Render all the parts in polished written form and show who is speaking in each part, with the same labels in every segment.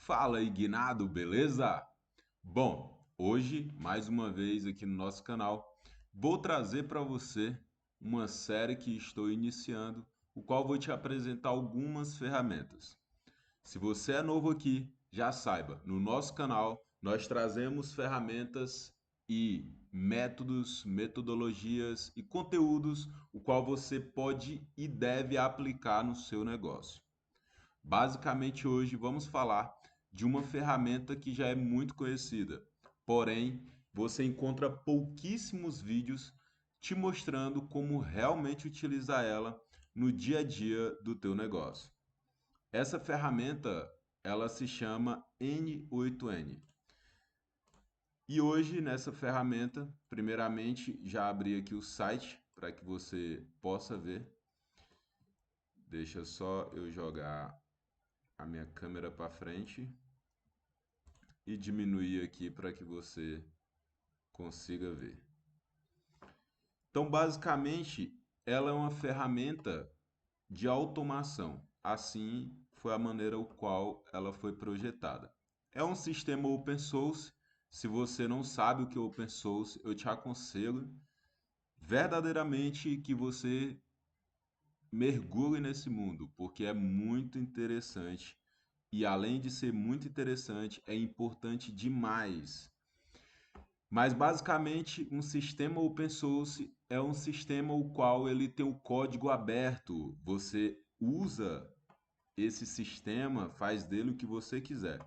Speaker 1: Fala aí, Guinado, beleza? Bom, hoje, mais uma vez aqui no nosso canal, vou trazer para você uma série que estou iniciando, o qual vou te apresentar algumas ferramentas. Se você é novo aqui, já saiba, no nosso canal nós trazemos ferramentas e métodos, metodologias e conteúdos, o qual você pode e deve aplicar no seu negócio. Basicamente, hoje vamos falar de uma ferramenta que já é muito conhecida, porém você encontra pouquíssimos vídeos te mostrando como realmente utilizar ela no dia a dia do teu negócio. Essa ferramenta, ela se chama N8N. E hoje nessa ferramenta, primeiramente já abri aqui o site para que você possa ver. Deixa só eu jogar a minha câmera para frente e diminuir aqui para que você consiga ver. Então, basicamente, ela é uma ferramenta de automação. Assim foi a maneira o qual ela foi projetada. É um sistema open source. Se você não sabe o que é open source, eu te aconselho verdadeiramente que você mergulhe nesse mundo, porque é muito interessante. E além de ser muito interessante, é importante demais. Mas basicamente, um sistema open source é um sistema o qual ele tem o código aberto. Você usa esse sistema, faz dele o que você quiser.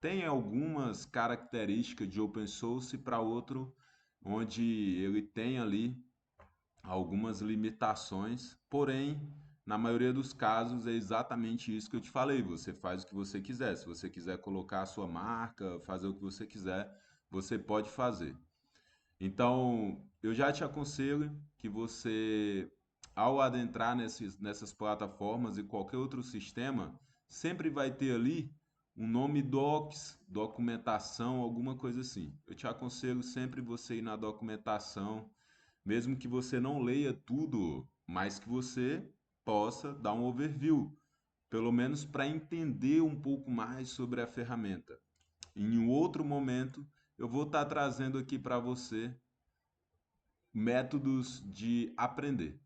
Speaker 1: Tem algumas características de open source para outro, onde ele tem ali algumas limitações, porém, na maioria dos casos é exatamente isso que eu te falei. Você faz o que você quiser. Se você quiser colocar a sua marca, fazer o que você quiser, você pode fazer. Então, eu já te aconselho que você, ao adentrar nessas plataformas e qualquer outro sistema, sempre vai ter ali um nome docs, documentação, alguma coisa assim. Eu te aconselho sempre você ir na documentação, mesmo que você não leia tudo, mas que você possa dar um overview, pelo menos para entender um pouco mais sobre a ferramenta. Em um outro momento, eu vou estar trazendo aqui para você métodos de aprender.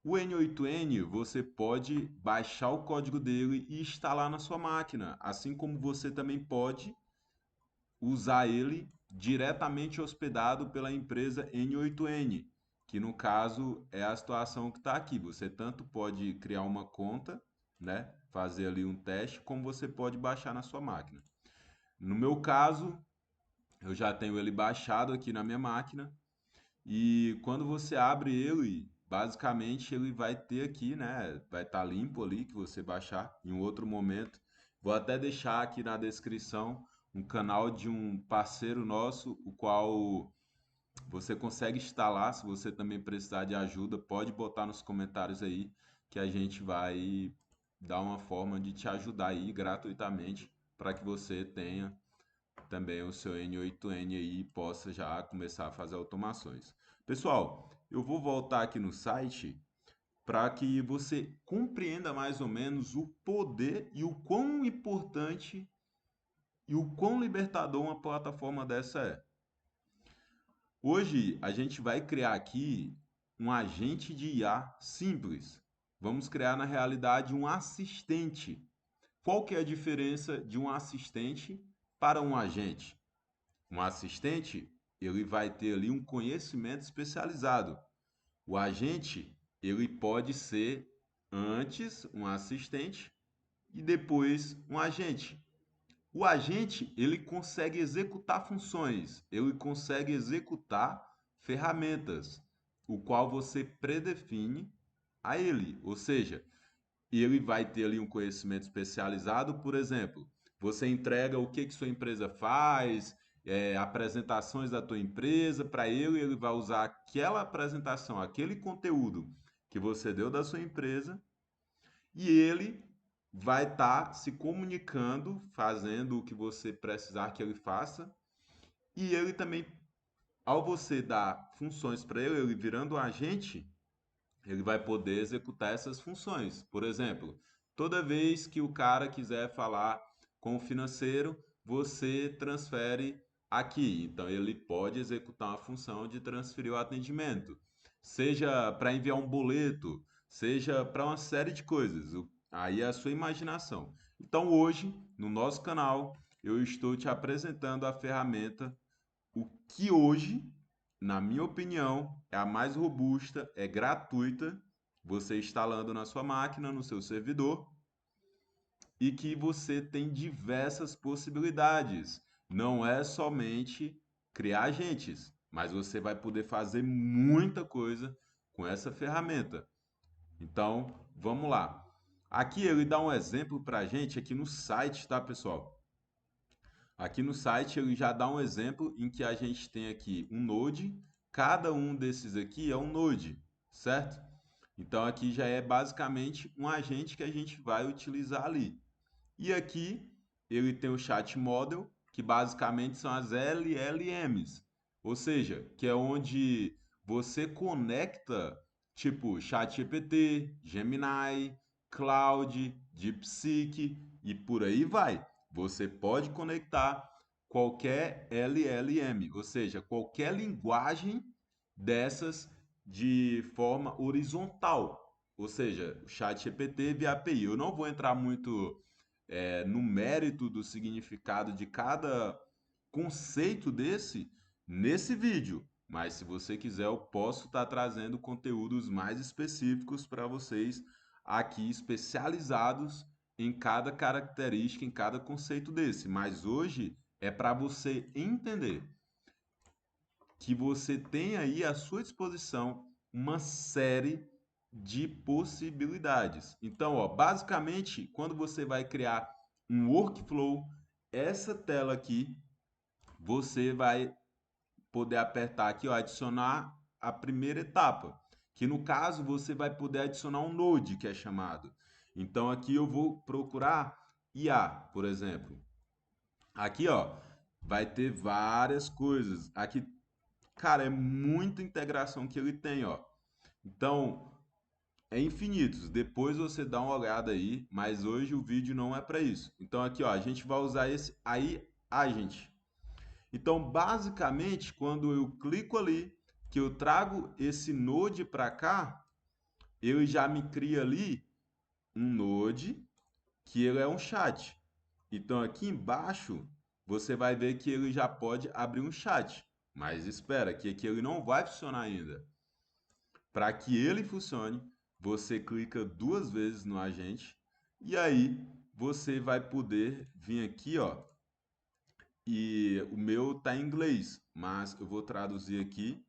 Speaker 1: O N8N você pode baixar o código dele e instalar na sua máquina, assim como você também pode usar ele diretamente hospedado pela empresa N8N, que no caso é a situação que está aqui. Você tanto pode criar uma conta, né, fazer ali um teste, como você pode baixar na sua máquina. No meu caso, eu já tenho ele baixado aqui na minha máquina. E quando você abre ele, basicamente ele vai ter aqui, né? Vai estar limpo ali que você baixar em um outro momento. Vou até deixar aqui na descrição um canal de um parceiro nosso, o qual você consegue instalar. Se você também precisar de ajuda, pode botar nos comentários aí que a gente vai dar uma forma de te ajudar aí gratuitamente para que você tenha também o seu N8N aí possa já começar a fazer automações. Pessoal, eu vou voltar aqui no site para que você compreenda mais ou menos o poder e o quão importante e o quão libertador uma plataforma dessa é. Hoje a gente vai criar aqui um agente de IA simples. Vamos criar na realidade um assistente. Qual que é a diferença de um assistente para um agente? Um assistente, ele vai ter ali um conhecimento especializado. O agente, ele pode ser antes um assistente e depois um agente. O agente, ele consegue executar funções, ele consegue executar ferramentas, o qual você predefine a ele, ou seja, ele vai ter ali um conhecimento especializado, por exemplo, você entrega o que sua empresa faz, apresentações da tua empresa, para ele vai usar aquela apresentação, aquele conteúdo que você deu da sua empresa, e ele vai estar se comunicando, fazendo o que você precisar que ele faça, e ele também, ao você dar funções para ele, ele virando um agente, ele vai poder executar essas funções. Por exemplo, toda vez que o cara quiser falar com o financeiro, você transfere aqui. Então, ele pode executar uma função de transferir o atendimento, seja para enviar um boleto, seja para uma série de coisas. Aí é a sua imaginação. Então, hoje, no nosso canal, eu estou te apresentando a ferramenta, o que hoje, na minha opinião, é a mais robusta, é gratuita, você instalando na sua máquina, no seu servidor, e que você tem diversas possibilidades. Não é somente criar agentes, mas você vai poder fazer muita coisa com essa ferramenta. Então, vamos lá. Aqui ele dá um exemplo para a gente aqui no site, tá, pessoal? Aqui no site ele já dá um exemplo em que a gente tem aqui um Node, cada um desses aqui é um Node, certo? Então aqui já é basicamente um agente que a gente vai utilizar ali. E aqui ele tem o chat model, que basicamente são as LLMs, ou seja, que é onde você conecta tipo ChatGPT, Gemini, Claude, DeepSeek e por aí vai. Você pode conectar qualquer LLM, ou seja, qualquer linguagem dessas de forma horizontal, ou seja, o ChatGPT via API. Eu não vou entrar muito no mérito do significado de cada conceito desse nesse vídeo. Mas se você quiser, eu posso estar trazendo conteúdos mais específicos para vocês aqui, especializados em cada característica, em cada conceito desse. Mas hoje é para você entender que você tem aí à sua disposição uma série de possibilidades. Então, ó, basicamente, quando você vai criar um workflow, essa tela aqui, você vai poder apertar aqui, ó, adicionar a primeira etapa, que no caso você vai poder adicionar um node, que é chamado. Então, aqui eu vou procurar IA, por exemplo. Aqui, ó, vai ter várias coisas. Aqui, cara, é muita integração que ele tem, ó. Então, é infinitos. Depois você dá uma olhada aí, mas hoje o vídeo não é para isso. Então aqui, ó, a gente vai usar esse aí agent. Então, basicamente, quando eu clico ali, que eu trago esse node para cá, ele já me cria ali um node que ele é um chat. Então aqui embaixo você vai ver que ele já pode abrir um chat. Mas espera, que aqui ele não vai funcionar ainda. Para que ele funcione, você clica duas vezes no agente e aí você vai poder vir aqui, ó. E o meu tá em inglês, mas eu vou traduzir aqui.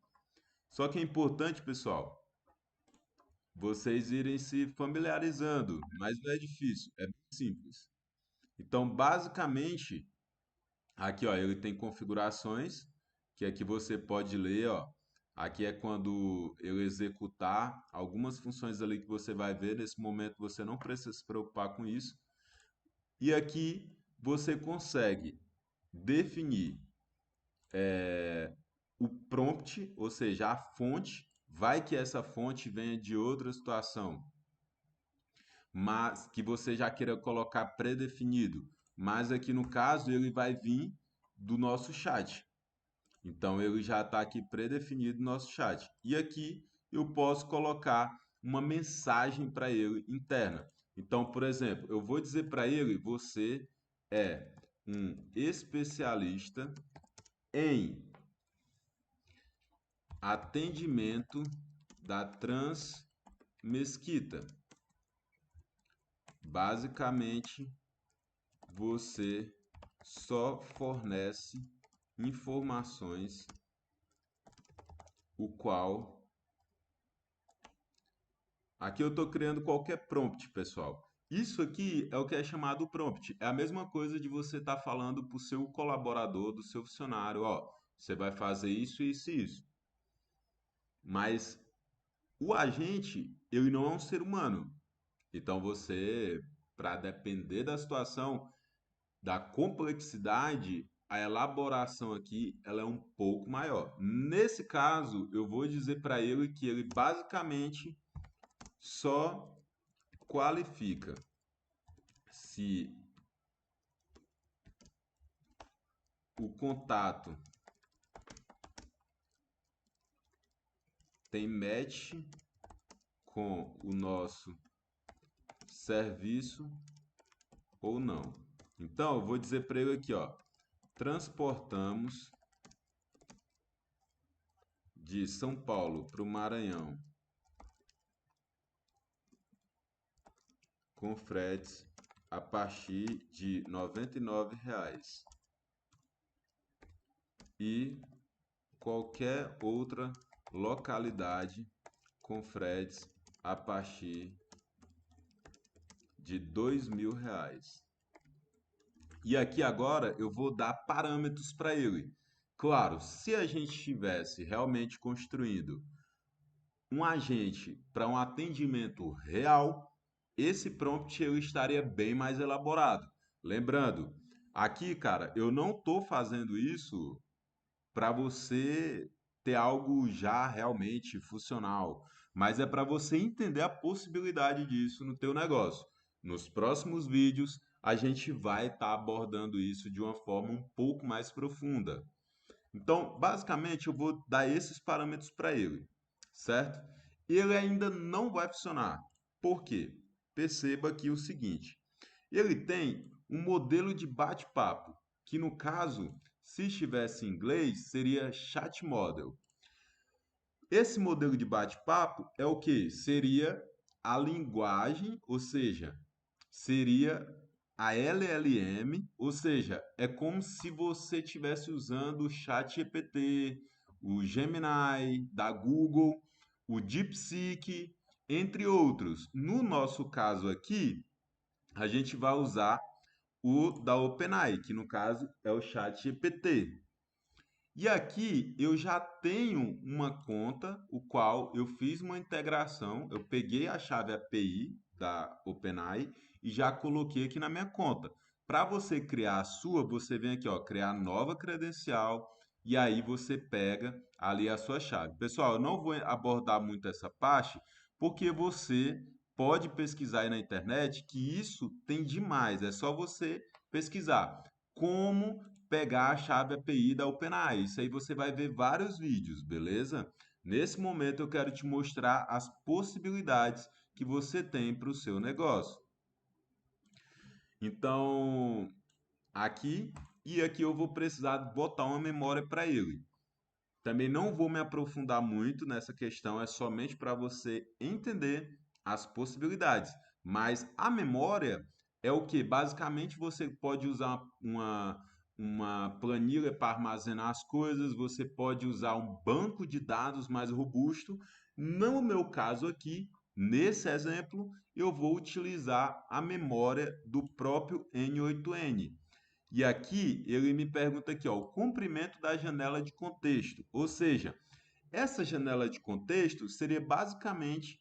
Speaker 1: Só que é importante, pessoal, vocês irem se familiarizando, mas não é difícil, é bem simples. Então, basicamente, aqui, ó, ele tem configurações, que aqui você pode ler, ó. Aqui é quando eu executar algumas funções ali que você vai ver. Nesse momento você não precisa se preocupar com isso. E aqui você consegue definir o prompt, ou seja, a fonte. Vai que essa fonte venha de outra situação, mas que você já queira colocar pré-definido. Mas aqui no caso ele vai vir do nosso chat. Então ele já está aqui pré-definido no nosso chat. E aqui eu posso colocar uma mensagem para ele interna. Então, por exemplo, eu vou dizer para ele: você é um especialista em atendimento da Transmesquita. Basicamente, você só fornece informações o qual aqui eu estou criando qualquer prompt, pessoal. Isso aqui é o que é chamado prompt. É a mesma coisa de você estar falando para o seu colaborador, do seu funcionário, ó, você vai fazer isso, isso e isso. Mas o agente, ele não é um ser humano. Então você, para depender da situação, da complexidade, a elaboração aqui, ela é um pouco maior. Nesse caso, eu vou dizer para ele que ele basicamente só qualifica se o contato tem match com o nosso serviço ou não. Então, eu vou dizer para ele aqui, ó, transportamos de São Paulo para o Maranhão com fretes a partir de R$ 99 e qualquer outra localidade com fretes a partir de R$ 2.000. E aqui agora eu vou dar parâmetros para ele. Claro, se a gente estivesse realmente construindo um agente para um atendimento real, esse prompt eu estaria bem mais elaborado. Lembrando, aqui, cara, eu não estou fazendo isso para você ter algo já realmente funcional, mas é para você entender a possibilidade disso no teu negócio. Nos próximos vídeos, a gente vai estar abordando isso de uma forma um pouco mais profunda. Então, basicamente, eu vou dar esses parâmetros para ele, certo? Ele ainda não vai funcionar. Por quê? Perceba aqui o seguinte: ele tem um modelo de bate-papo, que no caso, se estivesse em inglês, seria chat model. Esse modelo de bate-papo é o que? Seria a linguagem, ou seja, seria a LLM, ou seja, é como se você estivesse usando o chat GPT, o Gemini da Google, o DeepSeek, entre outros. No nosso caso aqui, a gente vai usar o da OpenAI, que no caso é o chat GPT. E aqui eu já tenho uma conta, o qual eu fiz uma integração, eu peguei a chave API da OpenAI e já coloquei aqui na minha conta. Para você criar a sua, você vem aqui, ó, criar nova credencial e aí você pega ali a sua chave. Pessoal, eu não vou abordar muito essa parte porque você pode pesquisar aí na internet que isso tem demais, é só você pesquisar como pegar a chave API da OpenAI. Isso aí você vai ver vários vídeos, beleza? Nesse momento eu quero te mostrar as possibilidades que você tem para o seu negócio. Então, aqui e aqui eu vou precisar botar uma memória para ele. Também não vou me aprofundar muito nessa questão, é somente para você entender as possibilidades. Mas a memória é o que? Basicamente você pode usar uma planilha para armazenar as coisas, você pode usar um banco de dados mais robusto. No meu caso aqui, nesse exemplo, eu vou utilizar a memória do próprio N8N. E aqui ele me pergunta aqui, ó, o comprimento da janela de contexto. Ou seja, essa janela de contexto seria basicamente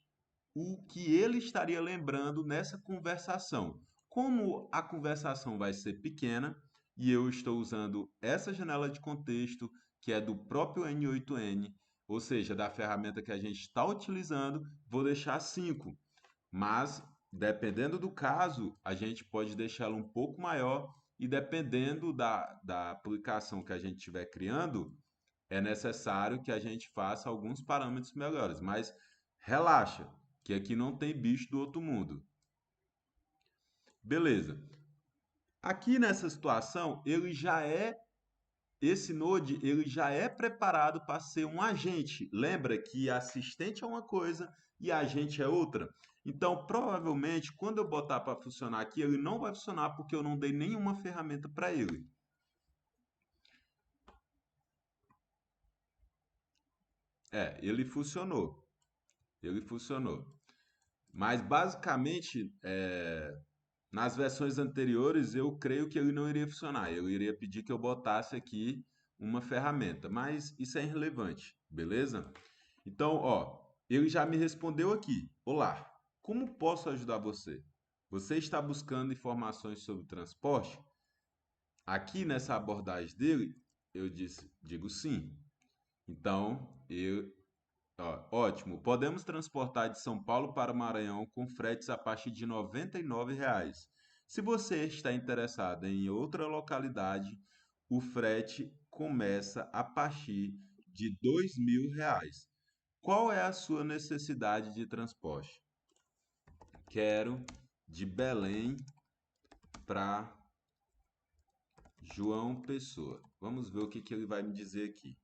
Speaker 1: o que ele estaria lembrando nessa conversação. Como a conversação vai ser pequena e eu estou usando essa janela de contexto, que é do próprio N8N, ou seja, da ferramenta que a gente está utilizando, vou deixar 5. Mas, dependendo do caso, a gente pode deixá-la um pouco maior e dependendo da aplicação que a gente estiver criando, é necessário que a gente faça alguns parâmetros melhores. Mas relaxa, que aqui não tem bicho do outro mundo. Beleza. Aqui nessa situação, esse Node ele já é preparado para ser um agente. Lembra que assistente é uma coisa e agente é outra? Então, provavelmente, quando eu botar para funcionar aqui, ele não vai funcionar porque eu não dei nenhuma ferramenta para ele. Ele funcionou. Ele funcionou. Mas, basicamente, nas versões anteriores, eu creio que ele não iria funcionar. Eu iria pedir que eu botasse aqui uma ferramenta, mas isso é irrelevante, beleza? Então, ó, ele já me respondeu aqui. Olá, como posso ajudar você? Você está buscando informações sobre transporte? Aqui nessa abordagem dele, digo sim. Então, ótimo. Podemos transportar de São Paulo para o Maranhão com fretes a partir de R$ 99. Se você está interessado em outra localidade, o frete começa a partir de R$ 2.000. Qual é a sua necessidade de transporte? Quero de Belém para João Pessoa. Vamos ver o que ele vai me dizer aqui.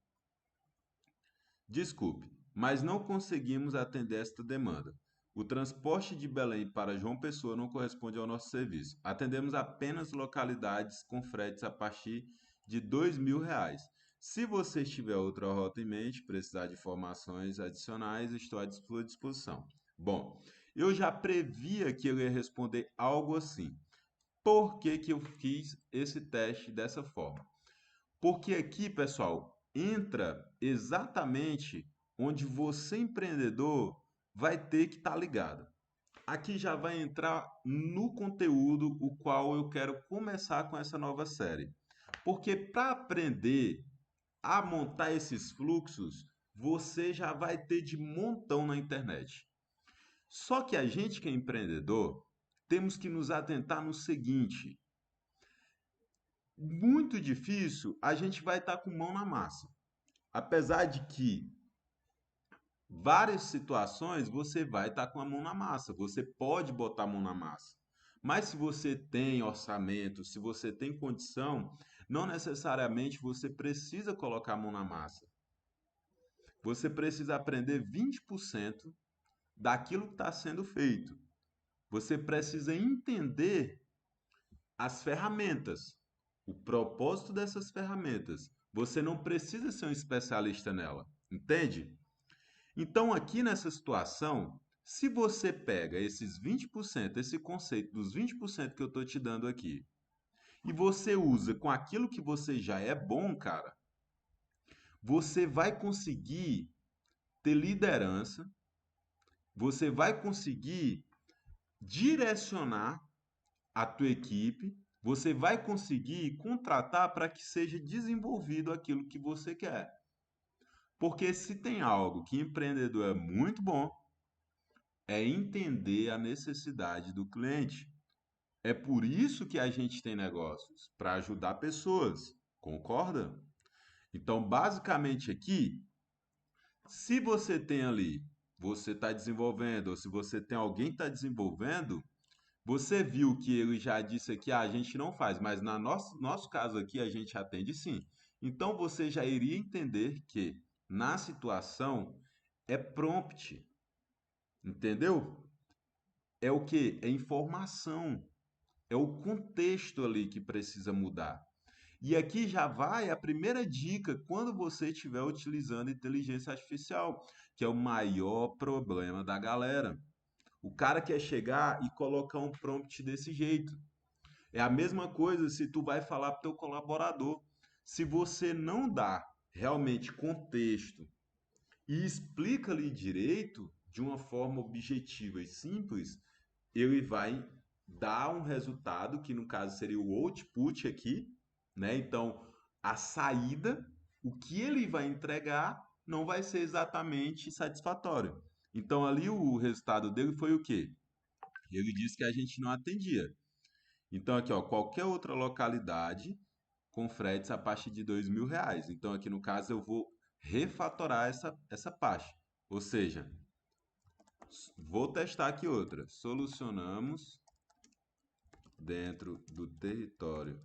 Speaker 1: Desculpe, mas não conseguimos atender esta demanda. O transporte de Belém para João Pessoa não corresponde ao nosso serviço. Atendemos apenas localidades com fretes a partir de R$ 2.000. Se você tiver outra rota em mente, precisar de informações adicionais, estou à sua disposição. Bom, eu já previa que ele ia responder algo assim. Por que que eu fiz esse teste dessa forma? Porque aqui, pessoal, entra exatamente onde você, empreendedor, vai ter que estar ligado. Aqui já vai entrar no conteúdo o qual eu quero começar com essa nova série. Porque para aprender a montar esses fluxos, você já vai ter de montão na internet. Só que a gente que é empreendedor, temos que nos atentar no seguinte: muito difícil a gente vai estar com mão na massa. Apesar de que várias situações você vai estar com a mão na massa, você pode botar a mão na massa. Mas se você tem orçamento, se você tem condição, não necessariamente você precisa colocar a mão na massa. Você precisa aprender 20% daquilo que está sendo feito. Você precisa entender as ferramentas, o propósito dessas ferramentas. Você não precisa ser um especialista nela, entende? Então, aqui nessa situação, se você pega esses 20%, esse conceito dos 20% que eu estou te dando aqui, e você usa com aquilo que você já é bom, cara, você vai conseguir ter liderança, você vai conseguir direcionar a tua equipe, você vai conseguir contratar para que seja desenvolvido aquilo que você quer. Porque se tem algo que empreendedor é muito bom, é entender a necessidade do cliente. É por isso que a gente tem negócios, para ajudar pessoas, concorda? Então, basicamente aqui, se você tem ali, você está desenvolvendo, ou se você tem alguém que está desenvolvendo, você viu que ele já disse aqui, a gente não faz, mas no nosso caso aqui a gente atende sim. Então você já iria entender que na situação é prompt, entendeu? É o que? É informação, é o contexto ali que precisa mudar. E aqui já vai a primeira dica quando você estiver utilizando inteligência artificial, que é o maior problema da galera. O cara quer chegar e colocar um prompt desse jeito. É a mesma coisa se tu vai falar para o teu colaborador. Se você não dá realmente contexto e explica ali direito, de uma forma objetiva e simples, ele vai dar um resultado, que no caso seria o output aqui, né? Então, a saída, o que ele vai entregar, não vai ser exatamente satisfatório. Então, ali o resultado dele foi o quê? Ele disse que a gente não atendia. Então, aqui, ó, qualquer outra localidade com fretes a partir de R$ 2.000. Então, aqui no caso, eu vou refatorar essa parte. Ou seja, vou testar aqui outra. Solucionamos dentro do território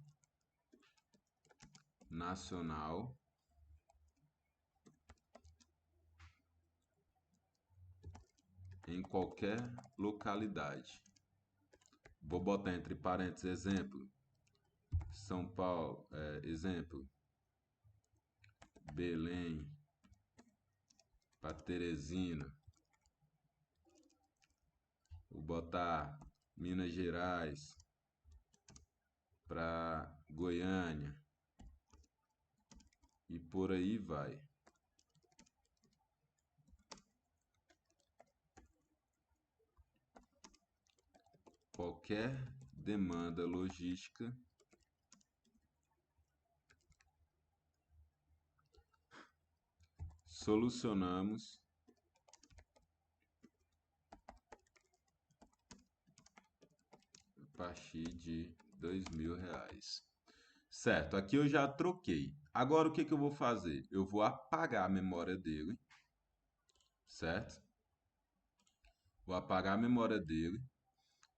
Speaker 1: nacional em qualquer localidade. Vou botar entre parênteses exemplo. São Paulo, exemplo. Belém para Teresina. Vou botar Minas Gerais para Goiânia. E por aí vai. Qualquer demanda logística solucionamos a partir de R$ 2.000. Certo, aqui eu já troquei. Agora o que que eu vou fazer? Eu vou apagar a memória dele, certo? Vou apagar a memória dele.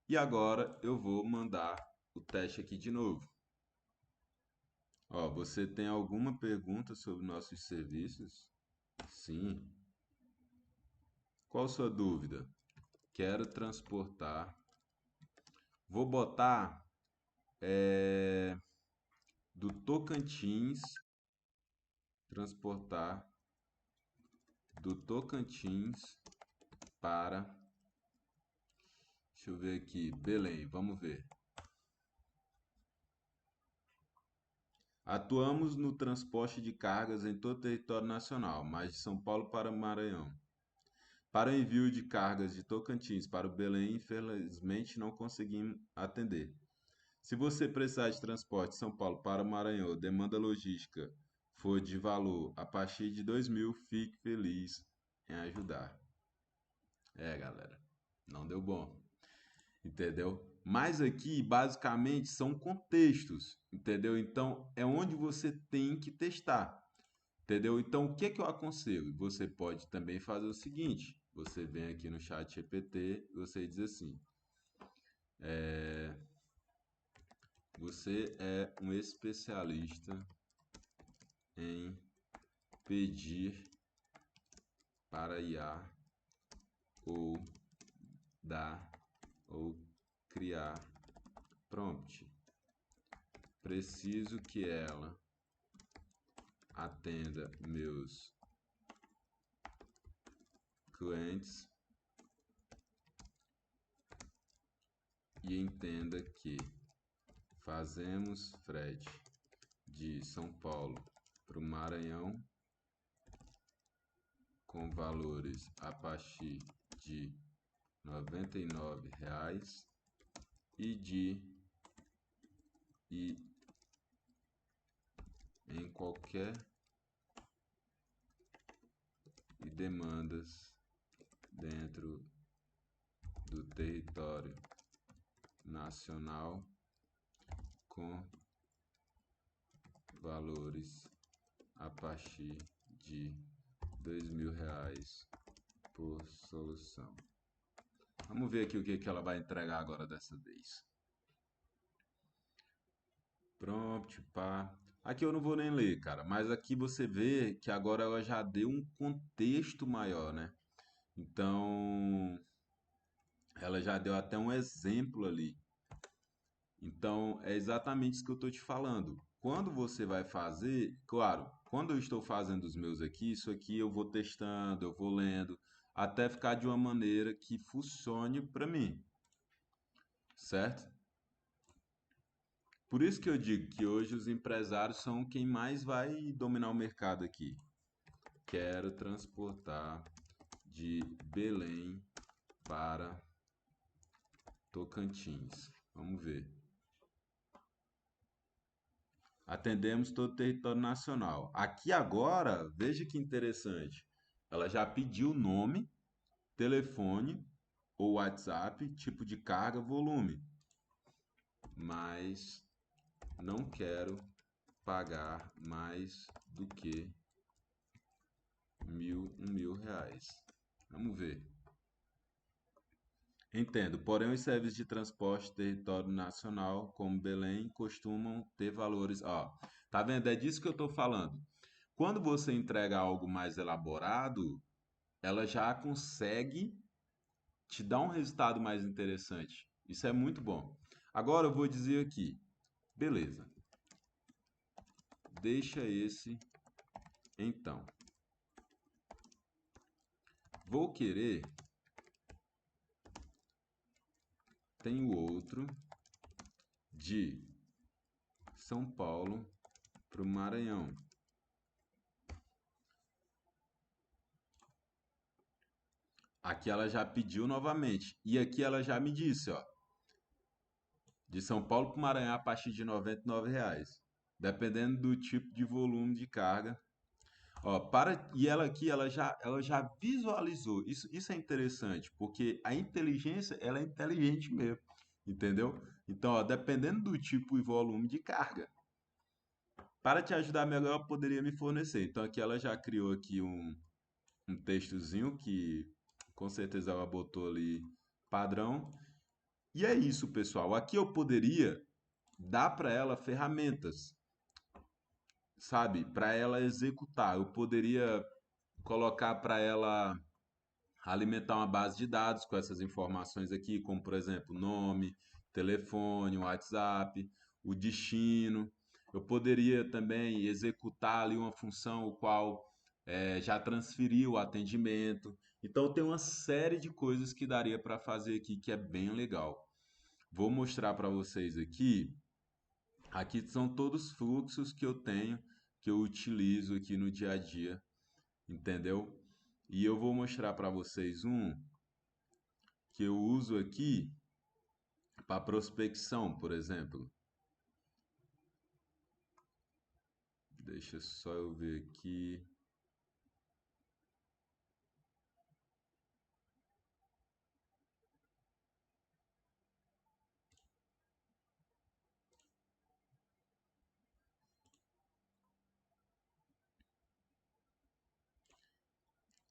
Speaker 1: E agora eu vou mandar o teste aqui de novo. Ó, você tem alguma pergunta sobre nossos serviços? Sim. Qual sua dúvida? Quero transportar. Vou botar do Tocantins, transportar do Tocantins para, deixa eu ver aqui, Belém, vamos ver. Atuamos no transporte de cargas em todo o território nacional, mas de São Paulo para Maranhão. Para o envio de cargas de Tocantins para o Belém, infelizmente não conseguimos atender. Se você precisar de transporte de São Paulo para o Maranhão, demanda logística for de valor a partir de 2.000, fique feliz em ajudar. Galera, não deu bom, entendeu? Mas aqui, basicamente, são contextos, entendeu? Então, é onde você tem que testar, entendeu? Então, o que que eu aconselho? Você pode também fazer o seguinte, você vem aqui no chat GPT e você diz assim, você é um especialista em pedir para IA ou dar ou criar prompt. Preciso que ela atenda meus clientes e entenda que fazemos frete de São Paulo para o Maranhão com valores a partir de R$ 99 e em qualquer demandas dentro do território nacional com valores a partir de R$ 2.000 por solução. Vamos ver aqui o que ela vai entregar agora dessa vez. Prompt, pá. Aqui eu não vou nem ler, cara, mas aqui você vê que agora ela já deu um contexto maior, né? Então, ela já deu até um exemplo ali. Então, é exatamente isso que eu estou te falando. Quando você vai fazer, claro, quando eu estou fazendo os meus aqui, isso aqui eu vou testando, eu vou lendo, até ficar de uma maneira que funcione para mim, certo? Por isso que eu digo que hoje os empresários são quem mais vai dominar o mercado aqui. Quero transportar de Belém para Tocantins. Vamos ver. Atendemos todo o território nacional. Aqui agora, veja que interessante. Ela já pediu nome, telefone ou WhatsApp, tipo de carga, volume. Mas não quero pagar mais do que R$ 1.000. Vamos ver. Entendo, porém os serviços de transporte de território nacional, como Belém, costumam ter valores. Ó, tá vendo? É disso que eu estou falando. Quando você entrega algo mais elaborado, ela já consegue te dar um resultado mais interessante. Isso é muito bom. Agora eu vou dizer aqui, beleza. Deixa esse então. Vou querer. Tenho outro de São Paulo para o Maranhão. Aqui ela já pediu novamente. E aqui ela já me disse, ó. De São Paulo para o Maranhão a partir de R$ 99. Dependendo do tipo de volume de carga. Ó, e ela aqui, ela já visualizou. Isso é interessante, porque a inteligência, ela é inteligente mesmo. Entendeu? Então, ó, dependendo do tipo e volume de carga. Para te ajudar melhor, poderia me fornecer. Então aqui ela já criou aqui um textozinho que com certeza ela botou ali padrão. E é isso, pessoal. Aqui eu poderia dar para ela ferramentas, sabe? Para ela executar. Eu poderia colocar para ela alimentar uma base de dados com essas informações aqui, como por exemplo, nome, telefone, WhatsApp, o destino. Eu poderia também executar ali uma função o qual já transferiu o atendimento. Então tem uma série de coisas que daria para fazer aqui que é bem legal. Vou mostrar para vocês aqui. Aqui são todos os fluxos que eu tenho, que eu utilizo aqui no dia a dia, entendeu? E eu vou mostrar para vocês um que eu uso aqui para prospecção, por exemplo. Deixa só eu ver aqui.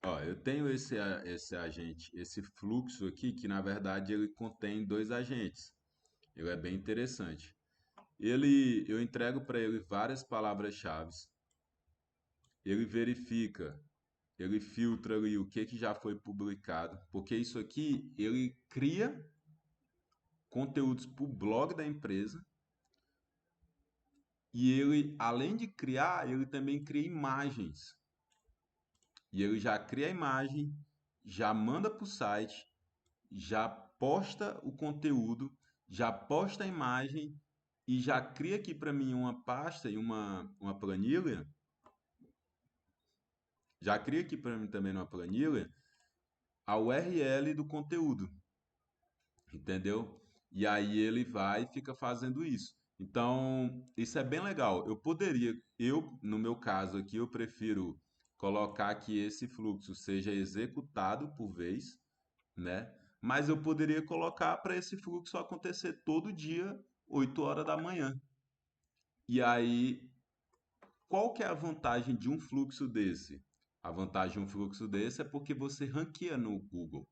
Speaker 1: Ó, eu tenho esse agente, esse fluxo aqui, que na verdade ele contém dois agentes. Ele é bem interessante. Eu entrego para ele várias palavras-chave. Ele verifica, ele filtra ali o que já foi publicado, porque isso aqui ele cria conteúdos para o blog da empresa e ele, além de criar, ele também cria imagens. E ele já cria a imagem, já manda para o site, já posta o conteúdo, já posta a imagem e já cria aqui para mim uma pasta e uma planilha. Já cria aqui para mim também uma planilha a URL do conteúdo, entendeu? E aí ele vai e fica fazendo isso. Então, isso é bem legal. No meu caso aqui, eu prefiro colocar que esse fluxo seja executado por vez, né? Mas eu poderia colocar para esse fluxo acontecer todo dia, 8 horas da manhã. E aí, qual que é a vantagem de um fluxo desse? A vantagem de um fluxo desse é porque você ranqueia no Google.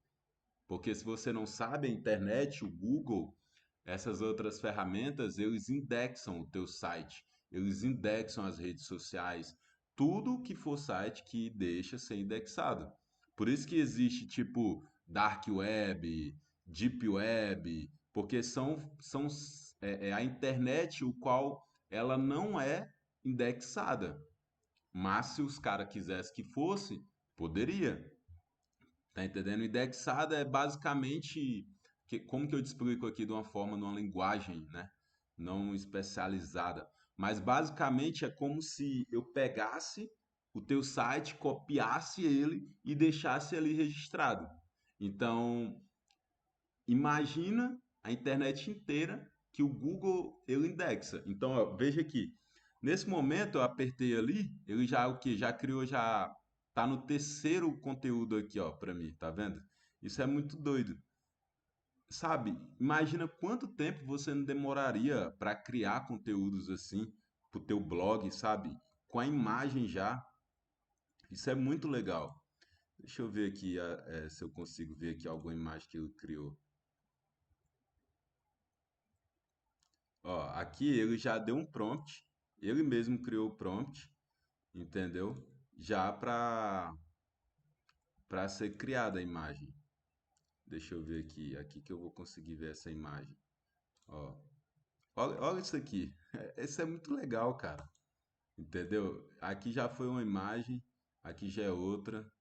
Speaker 1: Porque se você não sabe, a internet, o Google, essas outras ferramentas, eles indexam o teu site, eles indexam as redes sociais, tudo que for site que deixa ser indexado. Por isso que existe tipo dark web, deep web, porque é a internet o qual ela não é indexada. Mas se os caras quisessem que fosse, poderia. Tá entendendo? Indexada é basicamente, como que eu te explico aqui de uma forma, de uma linguagem, né? Não especializada. Mas basicamente é como se eu pegasse o teu site, copiasse ele e deixasse ali registrado. Então, imagina a internet inteira que o Google ele indexa. Então, ó, veja aqui. Nesse momento eu apertei ali, ele já o que já criou já tá no terceiro conteúdo aqui, ó, para mim, tá vendo? Isso é muito doido. Sabe? Imagina quanto tempo você não demoraria para criar conteúdos assim pro teu blog, sabe? Com a imagem já. Isso é muito legal. Deixa eu ver aqui se eu consigo ver aqui alguma imagem que ele criou. Ó, aqui ele já deu um prompt, ele mesmo criou o prompt, entendeu? Já para ser criada a imagem. Deixa eu ver aqui que eu vou conseguir ver essa imagem. Ó, olha isso aqui. Isso é muito legal, cara. Entendeu? Aqui já foi uma imagem, aqui já é outra.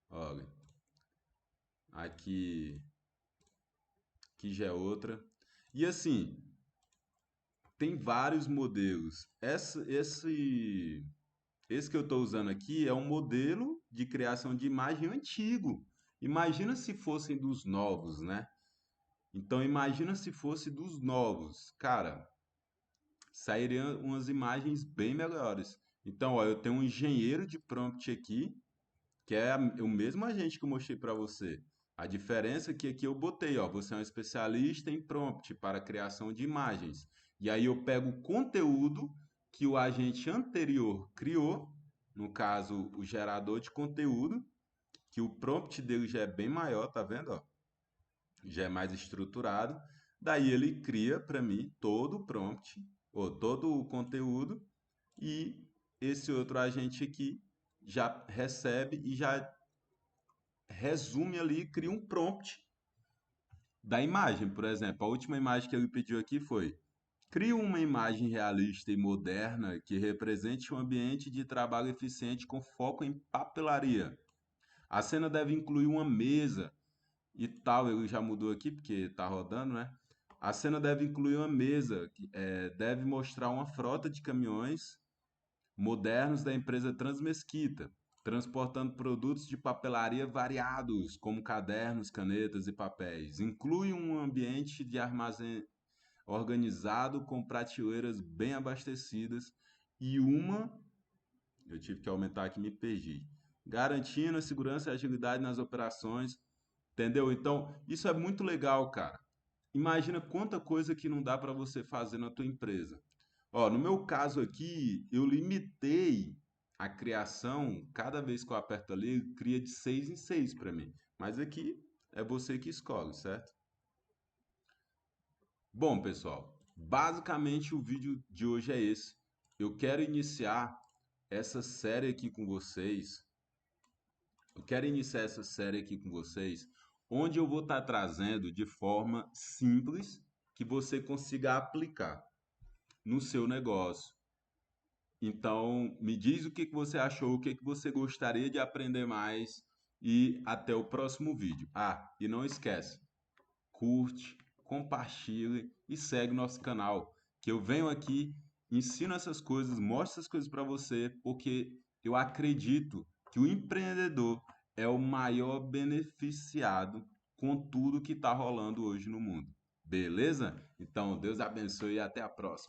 Speaker 1: Olha, aqui, aqui já é outra. E assim, tem vários modelos. Esse que eu estou usando aqui é um modelo de criação de imagem antigo. Imagina se fossem dos novos, né? Então imagina se fosse dos novos. Cara, sairiam umas imagens bem melhores. Então, ó, eu tenho um engenheiro de prompt aqui, que é o mesmo agente que eu mostrei para você. A diferença é que aqui eu botei, ó, você é um especialista em prompt para criação de imagens. E aí eu pego o conteúdo que o agente anterior criou, no caso, o gerador de conteúdo, que o prompt dele já é bem maior, tá vendo, ó? Já é mais estruturado. Daí ele cria para mim todo o prompt, ou todo o conteúdo, e esse outro agente aqui já recebe e já resume ali, cria um prompt da imagem. Por exemplo, a última imagem que ele pediu aqui foi: crie uma imagem realista e moderna que represente um ambiente de trabalho eficiente com foco em papelaria. A cena deve incluir uma mesa e tal. Ele já mudou aqui porque está rodando, né? A cena deve incluir uma mesa, deve mostrar uma frota de caminhões modernos da empresa Transmesquita, transportando produtos de papelaria variados, como cadernos, canetas e papéis. Inclui um ambiente de armazém organizado com prateleiras bem abastecidas e eu tive que aumentar aqui, me perdi, garantindo a segurança e agilidade nas operações, entendeu? Então, isso é muito legal, cara. Imagina quanta coisa que não dá para você fazer na tua empresa. Ó, no meu caso aqui, eu limitei a criação, cada vez que eu aperto ali, ele cria de 6 em 6 para mim. Mas aqui é você que escolhe, certo? Bom, pessoal, basicamente o vídeo de hoje é esse. Eu quero iniciar essa série aqui com vocês. Eu quero iniciar essa série aqui com vocês, onde eu vou estar trazendo de forma simples que você consiga aplicar no seu negócio. Então, me diz o que que você achou, o que que você gostaria de aprender mais e até o próximo vídeo. Ah, e não esquece, curte, compartilhe e segue nosso canal, que eu venho aqui, ensino essas coisas, mostro essas coisas para você, porque eu acredito que o empreendedor é o maior beneficiado com tudo que está rolando hoje no mundo. Beleza? Então, Deus abençoe e até a próxima.